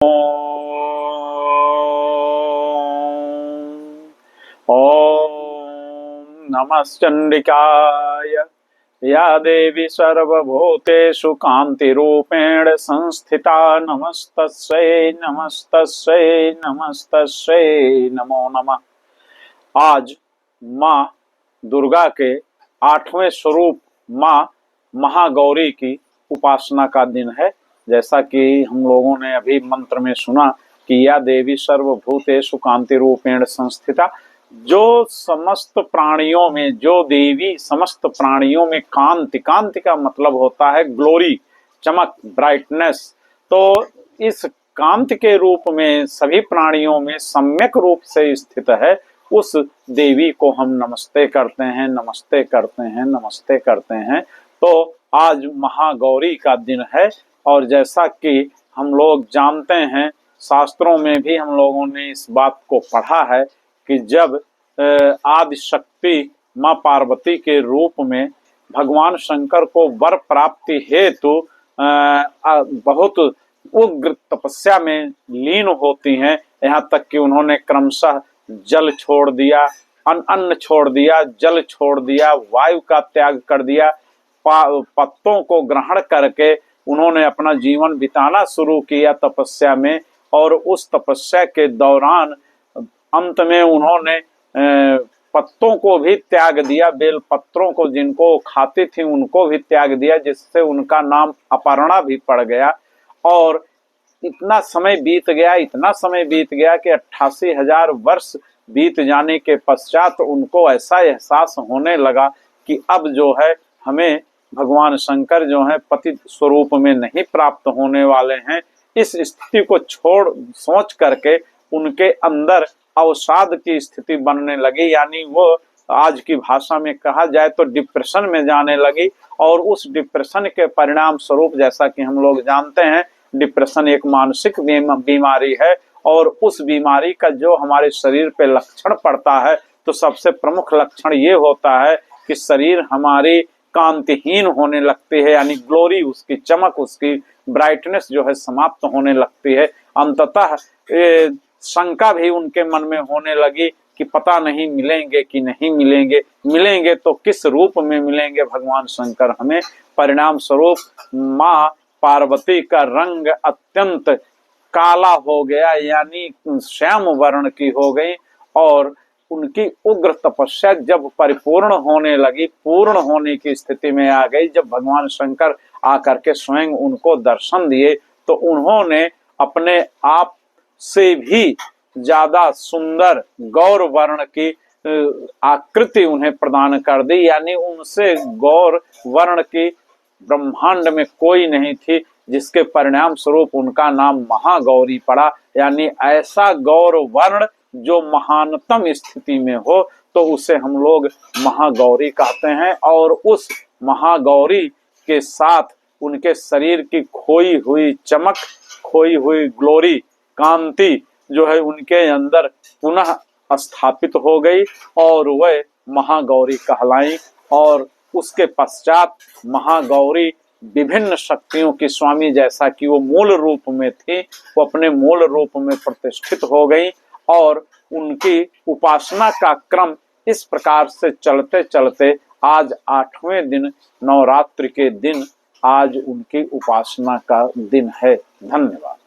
ओम नमश्चंडिकाय या देवी सर्वभूतेषु कान्तिरूपेण संस्थिता। नमस्तस्यै नमस्तस्यै नमस्तस्यै नमो नमः। आज माँ दुर्गा के 8वें स्वरूप माँ महागौरी की उपासना का दिन है। जैसा कि हम लोगों ने अभी मंत्र में सुना कि या देवी सर्वभूतेषु कांति रूपेण संस्थिता, जो समस्त प्राणियों में, जो देवी समस्त प्राणियों में कांति, कांति का मतलब होता है ग्लोरी, चमक, ब्राइटनेस। तो इस कांति के रूप में सभी प्राणियों में सम्यक रूप से स्थित है, उस देवी को हम नमस्ते करते हैं, नमस्ते करते हैं, नमस्ते करते हैं। तो आज महागौरी का दिन है और जैसा कि हम लोग जानते हैं, शास्त्रों में भी हम लोगों ने इस बात को पढ़ा है कि जब आदि शक्ति माँ पार्वती के रूप में भगवान शंकर को वर प्राप्ति हेतु बहुत उग्र तपस्या में लीन होती हैं, यहाँ तक कि उन्होंने क्रमशः जल छोड़ दिया, अन्न छोड़ दिया, जल छोड़ दिया, वायु का त्याग कर दिया, पत्तों को ग्रहण करके उन्होंने अपना जीवन बिताना शुरू किया तपस्या में। और उस तपस्या के दौरान अंत में उन्होंने पत्तों को भी त्याग दिया, बेल पत्रों को जिनको खाती थी उनको भी त्याग दिया, जिससे उनका नाम अपर्णा भी पड़ गया। और इतना समय बीत गया, इतना समय बीत गया कि 88,000 वर्ष बीत जाने के पश्चात उनको ऐसा एहसास होने लगा कि अब जो है हमें भगवान शंकर जो है पति स्वरूप में नहीं प्राप्त होने वाले हैं। इस स्थिति को सोच करके उनके अंदर अवसाद की स्थिति बनने लगी, यानी वो आज की भाषा में कहा जाए तो डिप्रेशन में जाने लगी। और उस डिप्रेशन के परिणाम स्वरूप, जैसा कि हम लोग जानते हैं, डिप्रेशन एक मानसिक बीमारी है और उस बीमारी का जो हमारे शरीर पे लक्षण पड़ता है, तो सबसे प्रमुख लक्षण ये होता है कि शरीर हमारी कांतिहीन होने लगती है, यानी ग्लोरी, उसकी चमक, उसकी ब्राइटनेस जो है समाप्त होने लगती है। अंततः शंका भी उनके मन में होने लगी कि पता नहीं मिलेंगे कि नहीं मिलेंगे, मिलेंगे तो किस रूप में मिलेंगे भगवान शंकर हमें। परिणाम स्वरूप माँ पार्वती का रंग अत्यंत काला हो गया, यानी श्याम वर्ण की हो गई। और उनकी उग्र तपस्या जब परिपूर्ण होने लगी, पूर्ण होने की स्थिति में आ गई, जब भगवान शंकर आकर के स्वयं उनको दर्शन दिए, तो उन्होंने अपने आप से भी ज्यादा सुंदर गौर वर्ण की आकृति उन्हें प्रदान कर दी, यानी उनसे गौर वर्ण की ब्रह्मांड में कोई नहीं थी, जिसके परिणाम स्वरूप उनका नाम महागौरी पड़ा। यानी ऐसा गौर वर्ण जो महानतम स्थिति में हो, तो उसे हम लोग महागौरी कहते हैं। और उस महागौरी के साथ उनके शरीर की खोई हुई चमक, खोई हुई ग्लोरी, कांति जो है उनके अंदर पुनः स्थापित हो गई और वह महागौरी कहलाई। और उसके पश्चात महागौरी विभिन्न शक्तियों की स्वामी, जैसा कि वो मूल रूप में थी, वो अपने मूल रूप में प्रतिष्ठित हो गई। और उनकी उपासना का क्रम इस प्रकार से चलते चलते आज 8वें दिन, नवरात्रि के दिन, आज उनकी उपासना का दिन है। धन्यवाद।